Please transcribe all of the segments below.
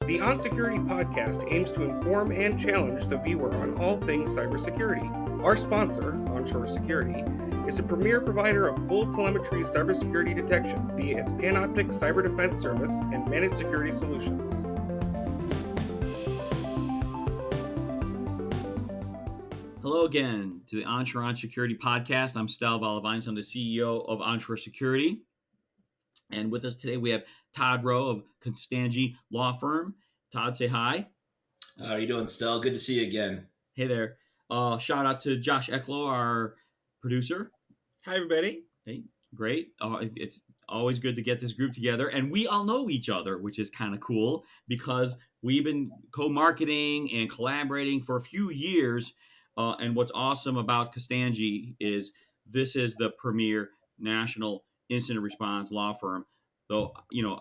The onSecurity podcast aims to inform and challenge the viewer on all things cybersecurity. Our sponsor, Onshore Security, is a premier provider of full telemetry cybersecurity detection via its Panoptic Cyber Defense Service and managed security solutions. Hello again to the Onshore Security podcast. I'm Stel. I'm the CEO of Onshore Security. And with us today, we have Todd Rowe of Constangy Law Firm. Todd, say hi. How are you doing, Stel? Good to see you again. Hey there. Shout out to Josh Ecklo, our producer. Hi, everybody. Hey, great. It's always good to get this group together. And we all know each other, which is kind of cool because we've been co-marketing and collaborating for a few years. And what's awesome about Constangy is this is the premier national incident response law firm. Though,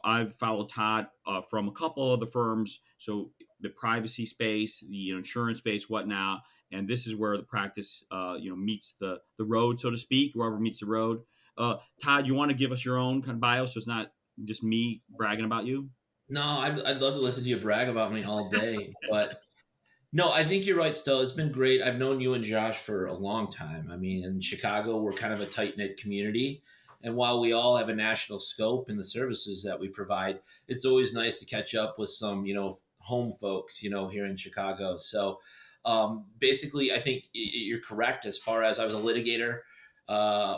I've followed Todd from a couple of the firms, so the privacy space, the insurance space, whatnot, and this is where the practice, meets the road, so to speak, wherever meets the road. Todd, you want to give us your own kind of bio, so it's not just me bragging about you? No, I'd love to listen to you brag about me all day, but no, I think you're right, Stel. It's been great. I've known you and Josh for a long time. I mean, in Chicago, we're kind of a tight-knit community. And while we all have a national scope in the services that we provide, it's always nice to catch up with some, home folks, here in Chicago. So basically, I think you're correct as far as I was a litigator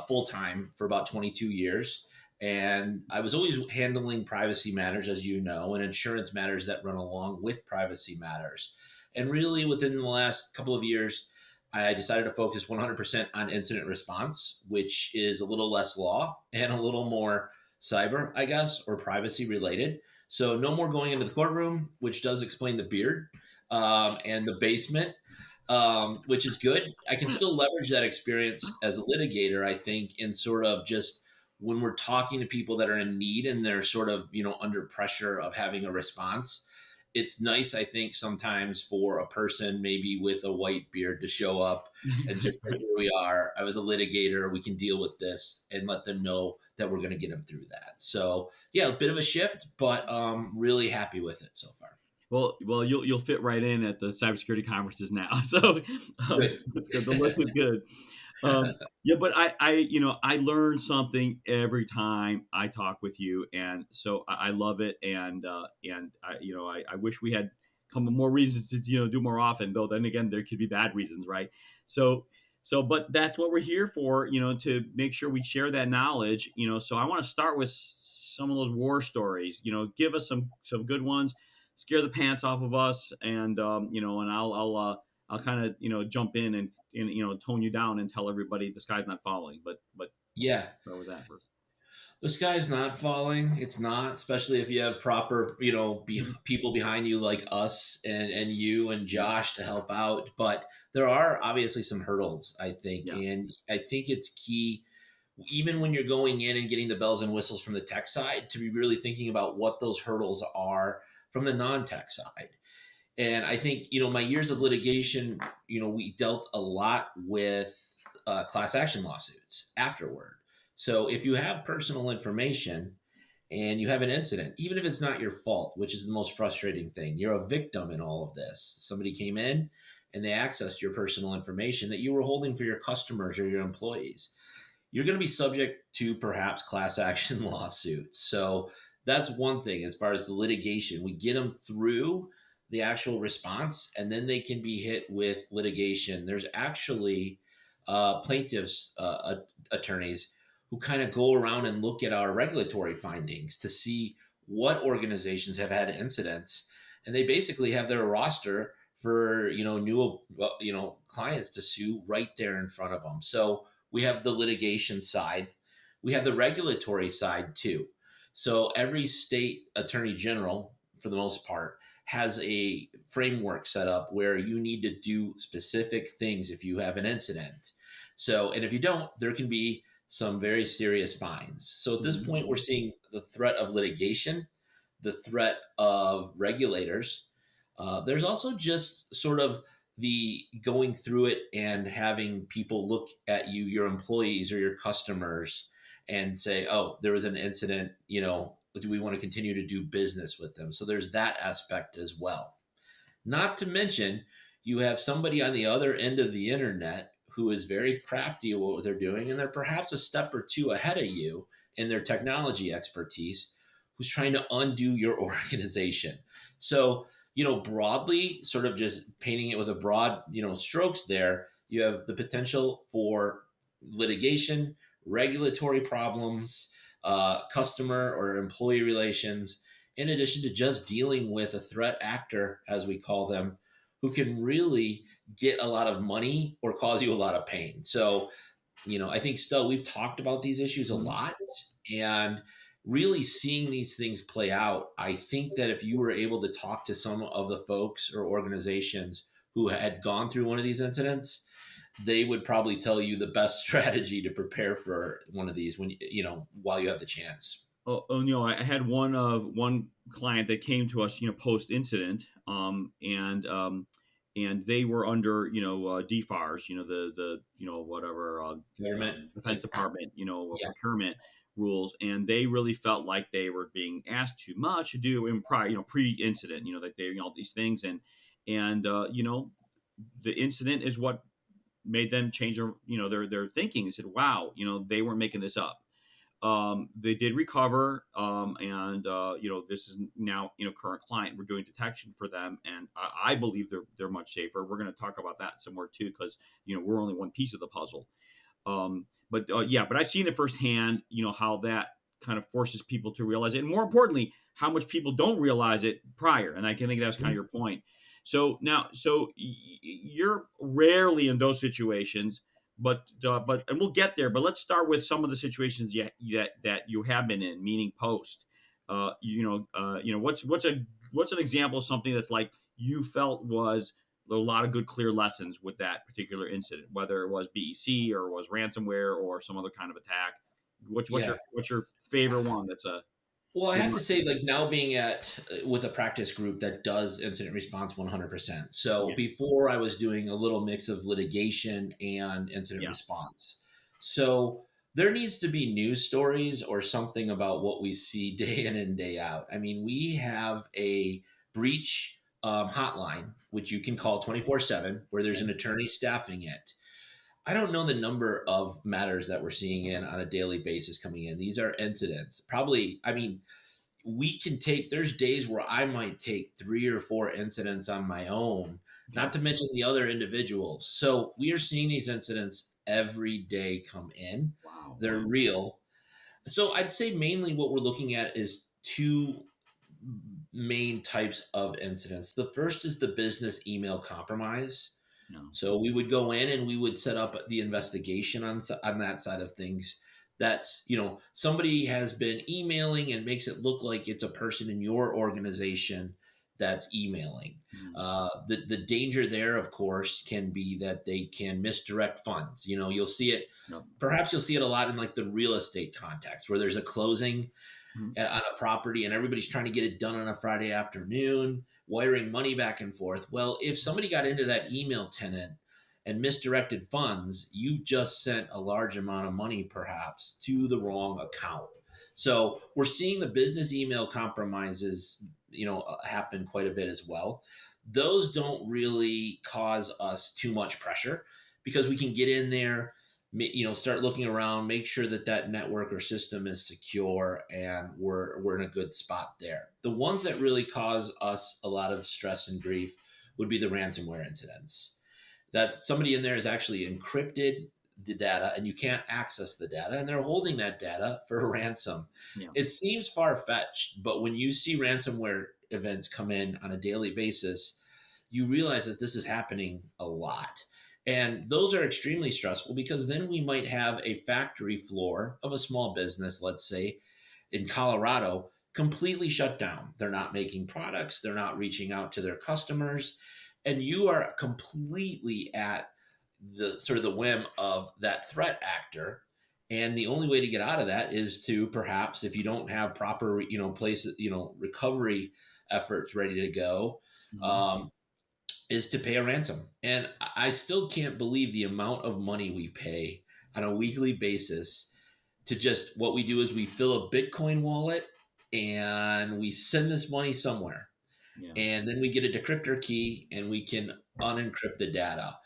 full-time for about 22 years. And I was always handling privacy matters, as you know, and insurance matters that run along with privacy matters. And really, within the last couple of years, I decided to focus 100% on incident response, which is a little less law and a little more cyber, I guess, or privacy related. So no more going into the courtroom, which does explain the beard and the basement, which is good. I can still leverage that experience as a litigator, I think, in sort of just when we're talking to people that are in need and they're sort of, under pressure of having a response. It's nice, I think, sometimes for a person maybe with a white beard to show up and just say, here we are. I was a litigator. We can deal with this and let them know that we're going to get them through that. So, yeah, a bit of a shift, but really happy with it so far. Well, you'll fit right in at the cybersecurity conferences now. So it's good. The look is good. But I learn something every time I talk with you, and so I love it. And I wish we had more reasons to do more often. Though then again, there could be bad reasons, right? So, but that's what we're here for, to make sure we share that knowledge. So I want to start with some of those war stories. Give us some good ones, scare the pants off of us, and and I'll kind of jump in and tone you down and tell everybody the sky's not falling. But yeah, start with that first. The sky's not falling. It's not, especially if you have proper, people behind you like us and you and Josh to help out. But there are obviously some hurdles, I think. Yeah. And I think it's key, even when you're going in and getting the bells and whistles from the tech side, to be really thinking about what those hurdles are from the non-tech side. And I think, my years of litigation, we dealt a lot with class action lawsuits afterward. So if you have personal information and you have an incident, even if it's not your fault, which is the most frustrating thing, you're a victim in all of this. Somebody came in and they accessed your personal information that you were holding for your customers or your employees. You're going to be subject to perhaps class action lawsuits. So that's one thing as far as the litigation. We get them through the actual response, and then they can be hit with litigation. There's actually plaintiffs' attorneys who kind of go around and look at our regulatory findings to see what organizations have had incidents, and they basically have their roster for new clients to sue right there in front of them. So we have the litigation side, we have the regulatory side too. So every state attorney general, for the most part, has a framework set up where you need to do specific things if you have an incident. So, and if you don't, there can be some very serious fines. So at this point, we're seeing the threat of litigation, the threat of regulators. There's also just sort of the going through it and having people look at you, your employees or your customers, and say, oh, there was an incident, do we want to continue to do business with them? So there's that aspect as well. Not to mention, you have somebody on the other end of the internet who is very crafty at what they're doing, and they're perhaps a step or two ahead of you in their technology expertise, who's trying to undo your organization. So, broadly, sort of just painting it with a broad, strokes there, you have the potential for litigation, regulatory problems, customer or employee relations, in addition to just dealing with a threat actor, as we call them, who can really get a lot of money or cause you a lot of pain. So, I think, Stel, we've talked about these issues a lot, and really seeing these things play out. I think that if you were able to talk to some of the folks or organizations who had gone through one of these incidents, they would probably tell you the best strategy to prepare for one of these while you have the chance. I had one client that came to us, post incident, and they were under, DFARS, the whatever Defense Department, procurement rules, and they really felt like they were being asked too much to do in prior, pre-incident, that they, all these things, and the incident is what made them change their thinking and said, wow, they weren't making this up. They did recover, and this is now current client. We're doing detection for them, and I believe they're much safer. We're going to talk about that somewhere too, because we're only one piece of the puzzle. But I've seen it firsthand. How that kind of forces people to realize it, and more importantly, how much people don't realize it prior. And I can think that's kind of your point. So you're rarely in those situations. But and we'll get there. But let's start with some of the situations that you have been in, meaning post. What's an example of something that's like you felt was a lot of good, clear lessons with that particular incident, whether it was BEC or was ransomware or some other kind of attack. What's your favorite one? That's a Well, I have to say, like, now being with a practice group that does incident response 100%. So before I was doing a little mix of litigation and incident response. So there needs to be news stories or something about what we see day in and day out. I mean, we have a breach hotline, which you can call 24/7, where there's an attorney staffing it. I don't know the number of matters that we're seeing in on a daily basis coming in. These are incidents. Probably, I mean, there's days where I might take 3 or 4 incidents on my own, not to mention the other individuals. So we are seeing these incidents every day come in. Wow. They're real. So I'd say mainly what we're looking at is 2 main types of incidents. The first is the business email compromise. No. So we would go in and we would set up the investigation on that side of things. That's, somebody has been emailing and makes it look like it's a person in your organization that's emailing. The danger there, of course, can be that they can misdirect funds. You'll see it. Perhaps you'll see it a lot in like the real estate context where there's a closing on a property and everybody's trying to get it done on a Friday afternoon, wiring money back and forth. Well, if somebody got into that email tenant and misdirected funds, you've just sent a large amount of money perhaps to the wrong account. So we're seeing the business email compromises, happen quite a bit as well. Those don't really cause us too much pressure because we can get in there, start looking around, make sure that network or system is secure, and we're in a good spot there. The ones that really cause us a lot of stress and grief would be the ransomware incidents. That somebody in there has actually encrypted the data and you can't access the data, and they're holding that data for a ransom. It seems far-fetched, but when you see ransomware events come in on a daily basis, you realize that this is happening a lot. And those are extremely stressful because then we might have a factory floor of a small business, let's say in Colorado, completely shut down. They're not making products. They're not reaching out to their customers. And you are completely at the sort of the whim of that threat actor. And the only way to get out of that is to perhaps, if you don't have proper, places, recovery efforts ready to go, is to pay a ransom. And I still can't believe the amount of money we pay on a weekly basis to just, what we do is we fill a Bitcoin wallet and we send this money somewhere, Yeah. and then we get a decryptor key and we can unencrypt the data.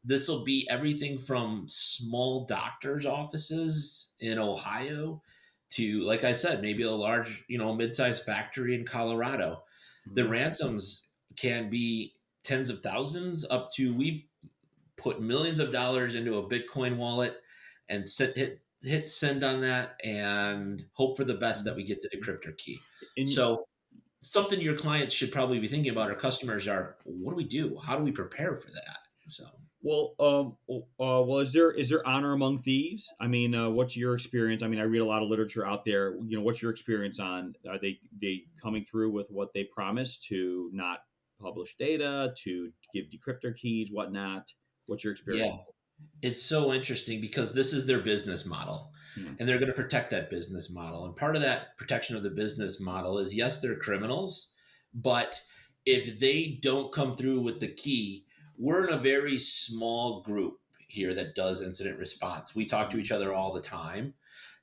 This will be everything from small doctors' offices in Ohio to, like I said, maybe a large, mid-sized factory in Colorado. The Mhm. ransoms can be tens of thousands up to, we've put millions of dollars into a Bitcoin wallet and hit send on that and hope for the best that we get the decryptor key. And So something your clients should probably be thinking about, or customers are, what do we do? How do we prepare for that? So is there honor among thieves? I mean, what's your experience? I mean, I read a lot of literature out there. What's your experience on? Are they coming through with what they promised to not publish data, to give decryptor keys, whatnot? What's your yeah, experience? it's so interesting because this is their business model, Yeah. and they're going to protect that business model. And part of that protection of the business model is, yes, they're criminals, but if they don't come through with the key, we're in a very small group here that does incident response. We talk to each other all the time,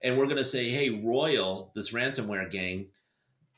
and we're going to say, hey, Royal, this ransomware gang,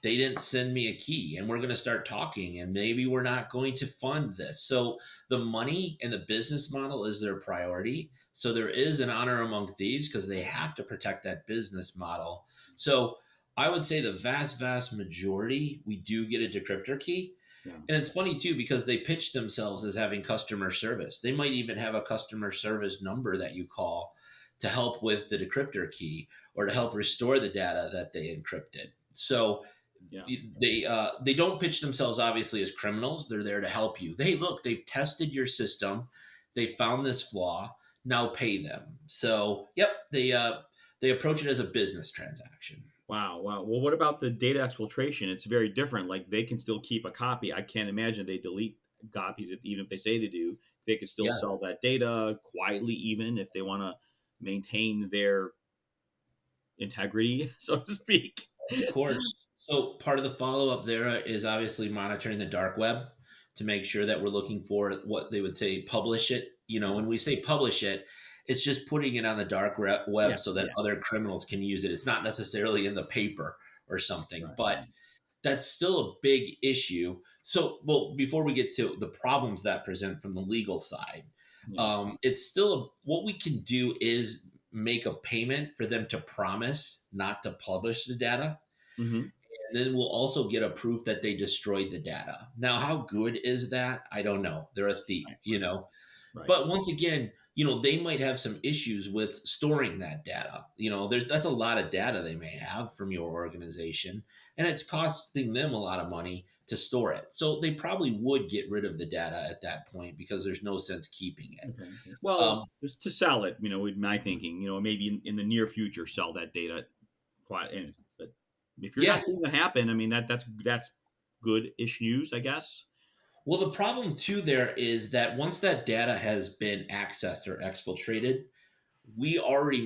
they didn't send me a key, and we're going to start talking, and maybe we're not going to fund this. So the money and the business model is their priority. So there is an honor among thieves because they have to protect that business model. So I would say the vast majority, we do get a decryptor key. Yeah. And it's funny too, because they pitch themselves as having customer service. They might even have a customer service number that you call to help with the decryptor key or to help restore the data that they encrypted. So Yeah. they don't pitch themselves obviously as criminals. They're there to help you. Hey, look, they've tested your system. They found this flaw. Now pay them. So, yep, they approach it as a business transaction. Wow. Wow. Well, what about the data exfiltration? It's very different. Like they can still keep a copy. I can't imagine they delete copies even if they say they do. They could still Yeah, sell that data quietly, even if they want to maintain their integrity, so to speak. of course. So part of the follow up there is obviously monitoring the dark web to make sure that we're looking for what they would say publish it. When we say publish it, it's just putting it on the dark Yeah. web so that Yeah. other criminals can use it. It's not necessarily in the paper or something, Right. but that's still a big issue. So, well, before we get to the problems that present from the legal side, Yeah. it's still what we can do is make a payment for them to promise not to publish the data. Hmm. And then we'll also get a proof that they destroyed the data. Now, how good is that? I don't know. They're a thief, Right. Right. But once again, they might have some issues with storing that data. That's a lot of data they may have from your organization, and it's costing them a lot of money to store it. So they probably would get rid of the data at that point because there's no sense keeping it. Okay. Okay. Well, Um, just to sell it, with my thinking, maybe in the near future, sell that data. But if you're yeah. not seeing that happen, I mean that's good-ish news, I guess. Well, the problem too there is that once that data has been accessed or exfiltrated, we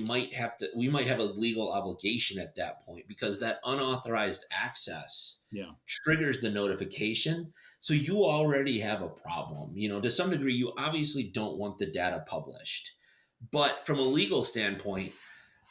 might have a legal obligation at that point because that unauthorized access Yeah. triggers the notification. So you already have a problem. To some degree, you obviously don't want the data published. But from a legal standpoint,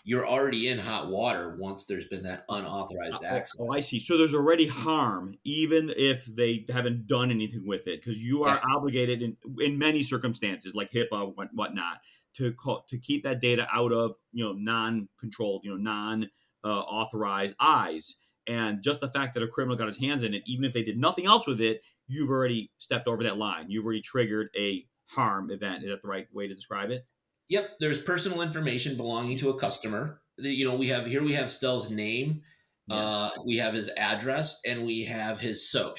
you're already in hot water once there's been that unauthorized Oh, I access. see. So there's already harm, even if they haven't done anything with it, because you are Yeah. obligated in many circumstances, like HIPAA, whatnot, to keep that data out of non-controlled, non-authorized eyes. And just the fact that a criminal got his hands in it, even if they did nothing else with it, you've already stepped over that line. You've already triggered a harm event. Is that the right way to describe it? Yep, there's personal information belonging to a customer. We have Stel's name, Yeah. we have his address, and we have his SOC.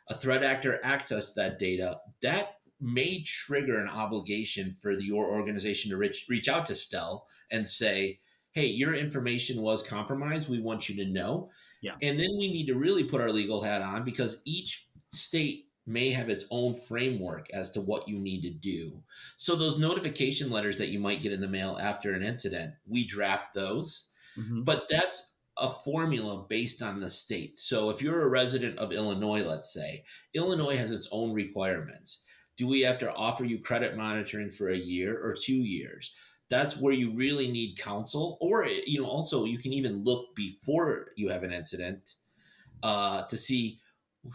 A threat actor accessed that data. That may trigger an obligation for your organization to reach out to Stel and say, "Hey, your information was compromised. We want you to know." Yeah. And then we need to really put our legal hat on because each state may have its own framework as to what you need to do. So those notification letters that you might get in the mail after an incident, we draft those, Hmm. but that's a formula based on the state. So if you're a resident of Illinois, let's say, Illinois has its own requirements. Do we have to offer you credit monitoring for a year or 2 years? That's where you really need counsel, or also you can even look before you have an incident to see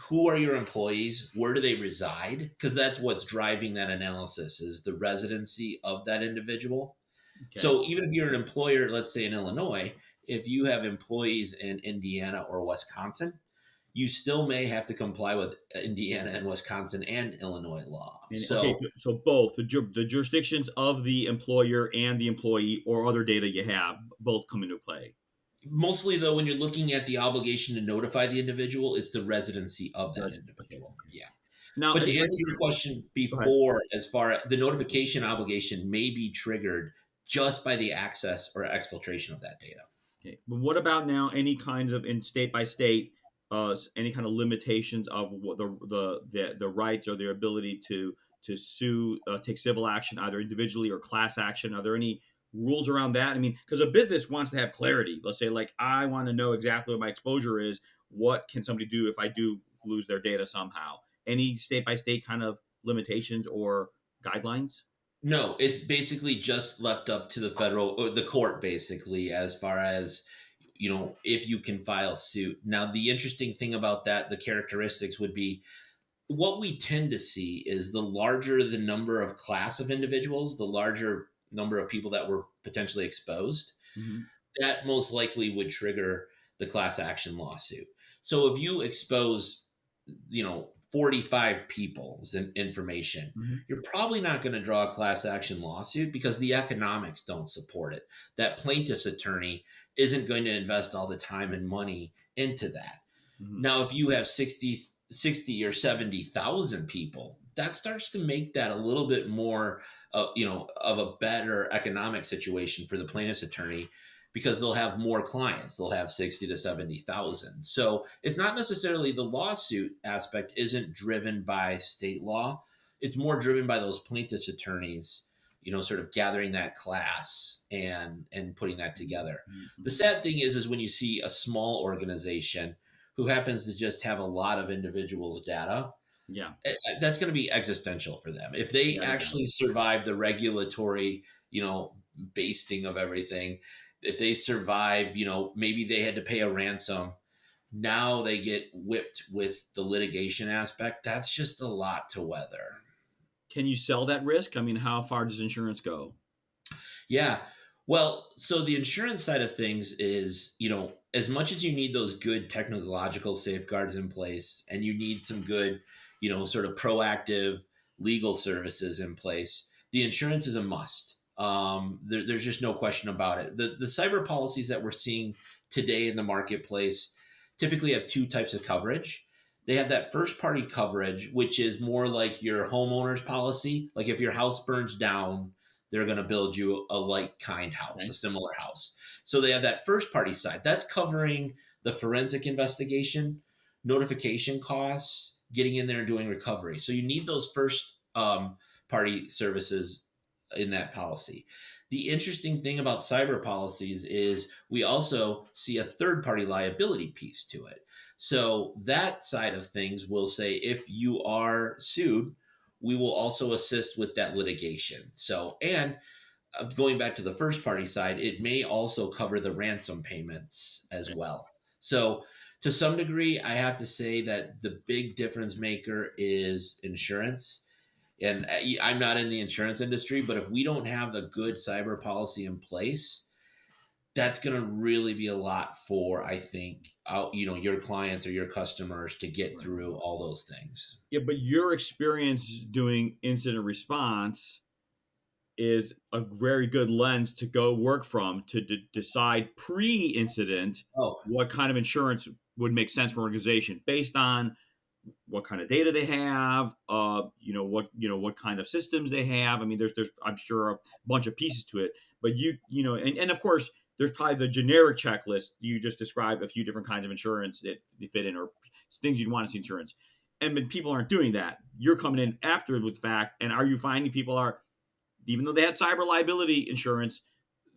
who are your employees, where do they reside, because that's what's driving that analysis is the residency of that individual. Okay. So even if you're an employer, let's say in Illinois, if you have employees in Indiana or Wisconsin, you still may have to comply with Indiana and Wisconsin and Illinois law. And okay, So so both the jurisdictions of the employer and the employee or other data you have both come into play. mostly though, when you're looking at the obligation to notify the individual, it's the residency of that Okay. individual. Yeah. Now, But is to there answer any, your question go ahead. before, as far as the notification obligation may be triggered just by the access or exfiltration of that data. Okay. But what about now any kinds of in state by state any kind of limitations of what the rights or their ability to sue, take civil action, either individually or class action? Are there any rules around that? I mean, because a business wants to have clarity. Let's say, like, I want to know exactly what my exposure is. What can somebody do if I do lose their data somehow? Any state by state kind of limitations or guidelines? No, it's basically just left up to the federal or the court, basically, as far as if you can file suit. Now, the interesting thing about that, the characteristics would be what we tend to see is the larger the number of class of individuals, the larger number of people that were potentially exposed, Mm-hmm. that most likely would trigger the class action lawsuit. So if you expose, 45 people's information, Mm-hmm. you're probably not going to draw a class action lawsuit because the economics don't support it. That plaintiff's attorney isn't going to invest all the time and money into that. Mm-hmm. Now, if you have 60 or 70,000 people, that starts to make that a little bit more, of a better economic situation for the plaintiff's attorney because they'll have more clients. They'll have 60 to 70,000. So it's not necessarily the lawsuit aspect isn't driven by state law. It's more driven by those plaintiff's attorneys, sort of gathering that class and putting that together. Mm-hmm. The sad thing is when you see a small organization who happens to just have a lot of individuals' data, Yeah. that's going to be existential for them. If they Yeah. actually survive the regulatory, basting of everything, if they survive, maybe they had to pay a ransom. Now they get whipped with the litigation aspect. That's just a lot to weather. Can you sell that risk? I mean, how far does insurance go? Yeah. Well, so the insurance side of things is, as much as you need those good technological safeguards in place and you need some good, sort of proactive legal services in place, the insurance is a must. There's just no question about it. The cyber policies that we're seeing today in the marketplace typically have two types of coverage. They have that first party coverage, which is more like your homeowner's policy. Like if your house burns down, they're going to build you a like kind house, Okay. a similar house. So they have that first party side. That's covering the forensic investigation, notification costs, getting in there and doing recovery. So you need those first party services in that policy. The interesting thing about cyber policies is we also see a third party liability piece to it. So that side of things will say if you are sued, we will also assist with that litigation. So, and going back to the first party side, it may also cover the ransom payments as well. So, to some degree, I have to say that the big difference maker is insurance. And I'm not in the insurance industry, but if we don't have a good cyber policy in place, that's going to really be a lot for, I think, your clients or your customers to get through all those things. Yeah, but your experience doing incident response is a very good lens to go work from to decide pre-incident Oh, what kind of insurance would make sense for an organization based on what kind of data they have, what kind of systems they have. I mean, there's I'm sure a bunch of pieces to it, but and of course there's probably the generic checklist. You just described a few different kinds of insurance that they fit in or things you'd want to see insurance. And when people aren't doing that, you're coming in after with fact. And are you finding people are, even though they had cyber liability insurance,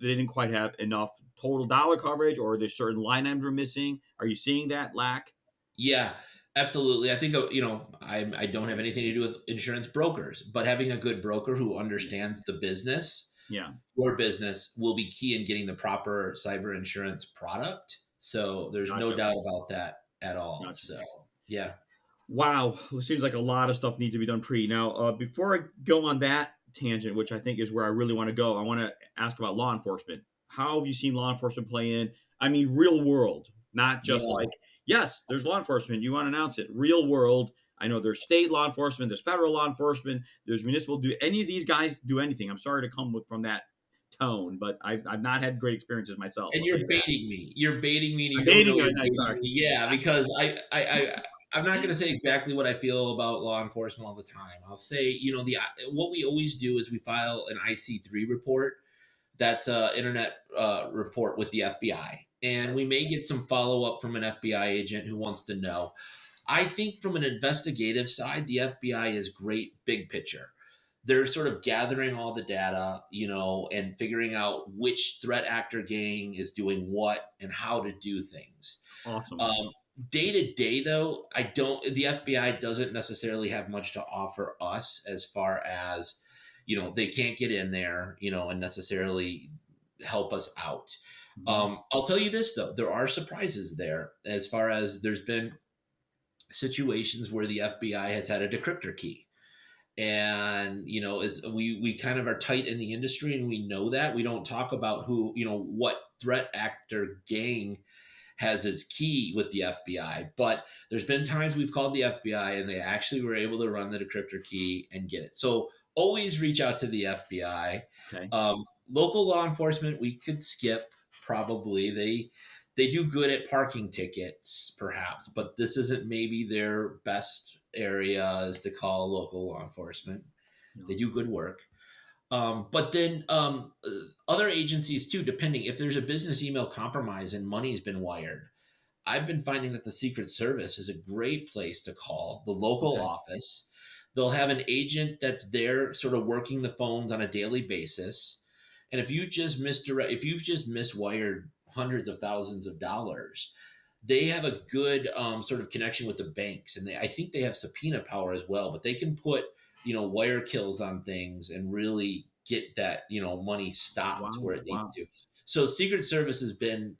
they didn't quite have enough total dollar coverage, or there's certain line items are missing? Are you seeing that lack? yeah, absolutely. I think, I don't have anything to do with insurance brokers, but having a good broker who understands the business Yeah. your business will be key in getting the proper cyber insurance product. So there's no Gotcha. doubt about that at all. Gotcha. So yeah. Wow, it seems like a lot of stuff needs to be done pre. Now, before I go on that tangent, which I think is where I really want to go, I want to ask about law enforcement. How have you seen law enforcement play in? I mean, real world, not just Yeah. like, yes, there's law enforcement. You want to announce it. Real world. I know there's state law enforcement, there's federal law enforcement, there's municipal. Do any of these guys do anything? I'm sorry to come from that tone, but I've not had great experiences myself. And I'll tell you're you that. baiting me. You're baiting me, and I'm you don't know dating you. you're I'm baiting sorry. me. Yeah, because I'm not going to say exactly what I feel about law enforcement all the time. I'll say, the what we always do is we file an IC3 report. That's a internet report with the FBI, and we may get some follow up from an FBI agent who wants to know. I think from an investigative side, the FBI is great big picture. They're sort of gathering all the data, and figuring out which threat actor gang is doing what and how to do things. Awesome. Um, Day to day, though, the FBI doesn't necessarily have much to offer us as far as, they can't get in there, and necessarily help us out. Mhm. I'll tell you this, though, there are surprises there as far as there's been situations where the FBI has had a decryptor key. And we kind of are tight in the industry, and we know that we don't talk about who what threat actor gang has its key with the FBI. But there's been times we've called the FBI and they actually were able to run the decryptor key and get it. So always reach out to the FBI. Okay. Local law enforcement, we could skip probably. They do good at parking tickets, perhaps, but this isn't maybe their best area is to call local law enforcement. No. They do good work. But then other agencies too, depending if there's a business email compromise and money's been wired. I've been finding that the Secret Service is a great place to call the local Okay. office. They'll have an agent that's there sort of working the phones on a daily basis. And if if you've just miswired hundreds of thousands of dollars, they have a good sort of connection with the banks, and I think they have subpoena power as well. But they can put wire kills on things and really get that money stopped Wow. where it needs Wow. to. So Secret Service has been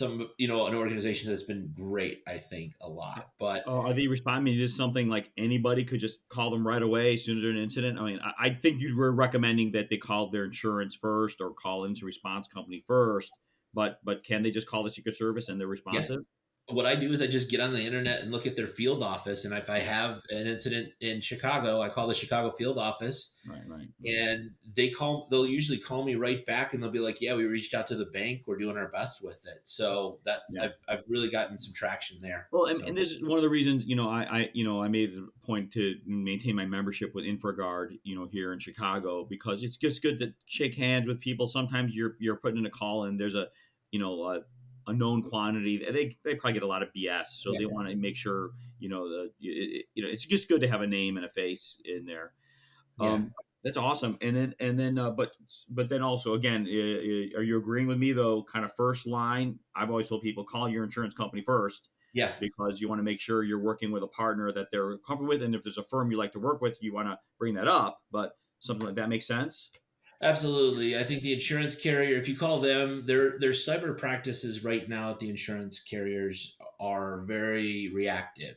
an organization that's been great, I think, a lot. But Are they responding? I mean, is this something like anybody could just call them right away as soon as there's an incident? I mean, I think you were recommending that they call their insurance first or call into response company first. But can they just call the Secret Service and they're yeah, responsive? what I do is I just get on the internet and look at their field office. And if I have an incident in Chicago, I call the Chicago field office, Right. Right. and they'll usually call me right back, and they'll be like, yeah, we reached out to the bank. We're doing our best with it. So that's, Yeah. I've really gotten some traction there. Well, and, So and this is one of the reasons, I made the point to maintain my membership with InfraGard, here in Chicago, because it's just good to shake hands with people. Sometimes you're putting in a call and there's a known quantity. They probably get a lot of BS, so yeah, they want to make sure, it's just good to have a name and a face in there. yeah. That's awesome. But then also again, are you agreeing with me though? Kind of first line, I've always told people call your insurance company first Yeah, because you want to make sure you're working with a partner that they're comfortable with, and if there's a firm you like to work with, you want to bring that up. But something like that makes sense. absolutely. I think the insurance carrier, if you call them, their cyber practices right now at the insurance carriers are very reactive.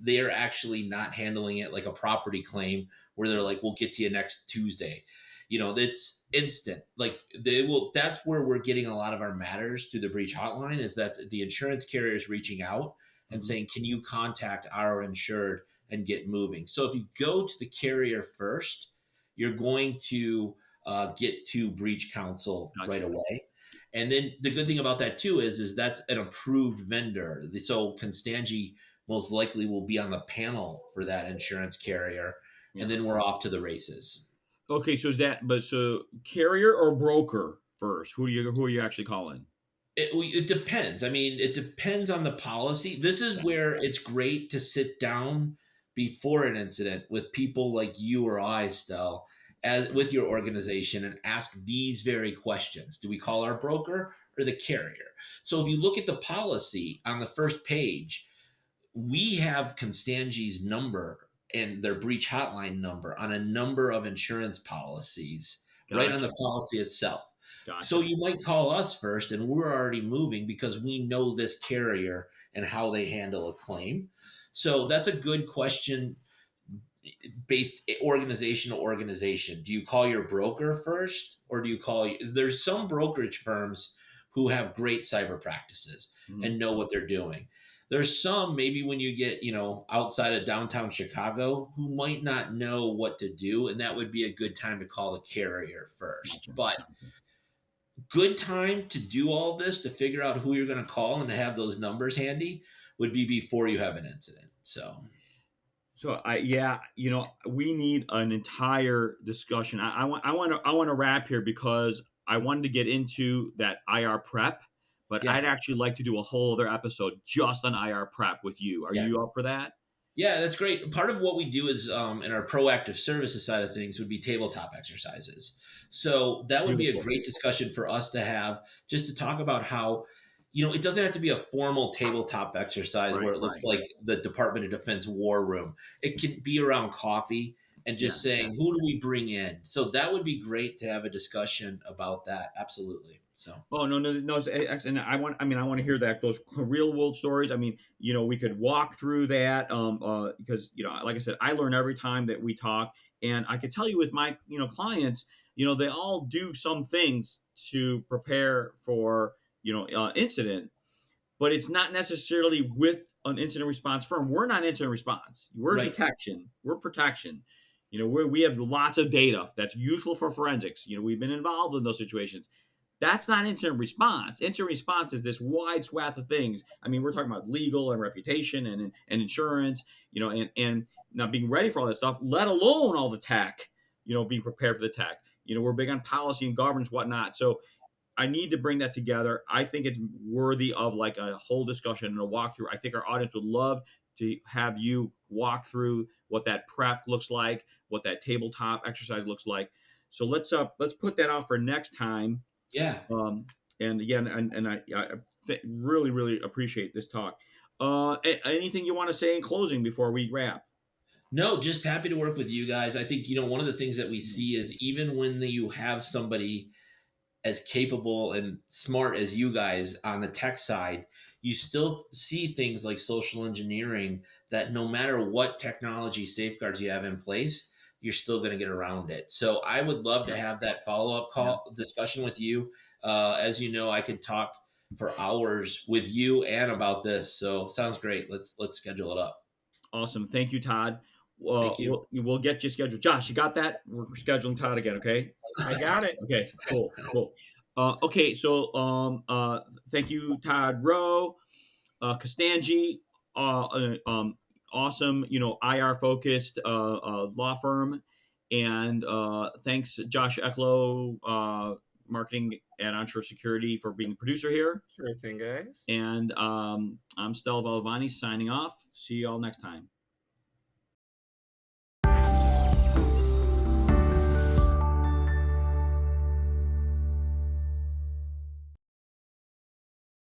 They're actually not handling it like a property claim where they're like, we'll get to you next Tuesday. That's instant. Like they will. That's where we're getting a lot of our matters to the breach hotline. Is that the insurance carriers reaching out and Mhm. saying, can you contact our insured and get moving? So if you go to the carrier first, you're going to get to breach counsel right Gotcha. away. And then the good thing about that too is that's an approved vendor. So Constangy most likely will be on the panel for that insurance carrier, and Yeah. then we're off to the races. Okay. So carrier or broker first? Who are you actually calling? It depends. I mean, it depends on the policy. This is Yeah. where it's great to sit down before an incident with people like you or I, Stel, as with your organization, and ask these very questions. Do we call our broker or the carrier? So if you look at the policy on the first page, we have Constangy's number and their breach hotline number on a number of insurance policies right on Gotcha. the policy itself. So Gotcha. you might call us first, and we're already moving because we know this carrier and how they handle a claim. So that's a good question based organization to organization. Do you call your broker first, or do you call? There's some brokerage firms who have great cyber practices Mhm. and know what they're doing. There's some, maybe when you get outside of downtown Chicago, who might not know what to do, and that would be a good time to call the carrier first. Gotcha. But Gotcha. good time to do all this, to figure out who you're going to call and to have those numbers handy, would be before you have an incident. So So yeah, we need an entire discussion. I want to wrap here because I wanted to get into that IR prep, but yeah, I'd actually like to do a whole other episode just on IR prep with you. Are yeah. you up for that? Yeah, that's great. Part of what we do is in our proactive services side of things would be tabletop exercises. So that would be a Beautiful. great discussion for us to have, just to talk about how, it doesn't have to be a formal tabletop exercise Right, where it looks right. like the Department of Defense war room. It can be around coffee and Yeah, just saying, yeah. who do we bring in? So that would be great to have a discussion about that. Absolutely. So, Oh, no, no, no. And I want to hear that those real world stories. We could walk through that, because like I said, I learn every time that we talk, and I could tell you with my clients, they all do some things to prepare for incident, but it's not necessarily with an incident response firm. We're not incident response. We're right. detection. We're protection. We have lots of data that's useful for forensics. We've been involved in those situations. That's not incident response. Incident response is this wide swath of things. We're talking about legal and reputation and insurance, and not being ready for all that stuff, let alone all the tech, being prepared for the tech. We're big on policy and governance, whatnot. So I need to bring that together. I think it's worthy of like a whole discussion and a walkthrough. I think our audience would love to have you walk through what that prep looks like, what that tabletop exercise looks like. So let's put that out for next time. Yeah. Um, and again, I really, really appreciate this talk. Anything you want to say in closing before we wrap? No, just happy to work with you guys. I think, one of the things that we see is even when you have somebody as capable and smart as you guys on the tech side, you still see things like social engineering that no matter what technology safeguards you have in place, you're still going to get around it. So I would love to Yeah, have that follow up yeah. call discussion with you. As you know, I could talk for hours with you and about this. So sounds great. Let's schedule it up. Awesome. Thank you, Todd. Thank you. We'll get you scheduled. Josh, you got that? We're scheduling Todd again. Okay. I got it. Okay. Cool. Cool. Okay. So thank you, Todd Rowe, Constangy, awesome. IR focused law firm, and thanks, Josh Ecklow, marketing at Onshore Security, for being the producer here. Sure thing, guys. And I'm Stel Valovani signing off. See you all next time.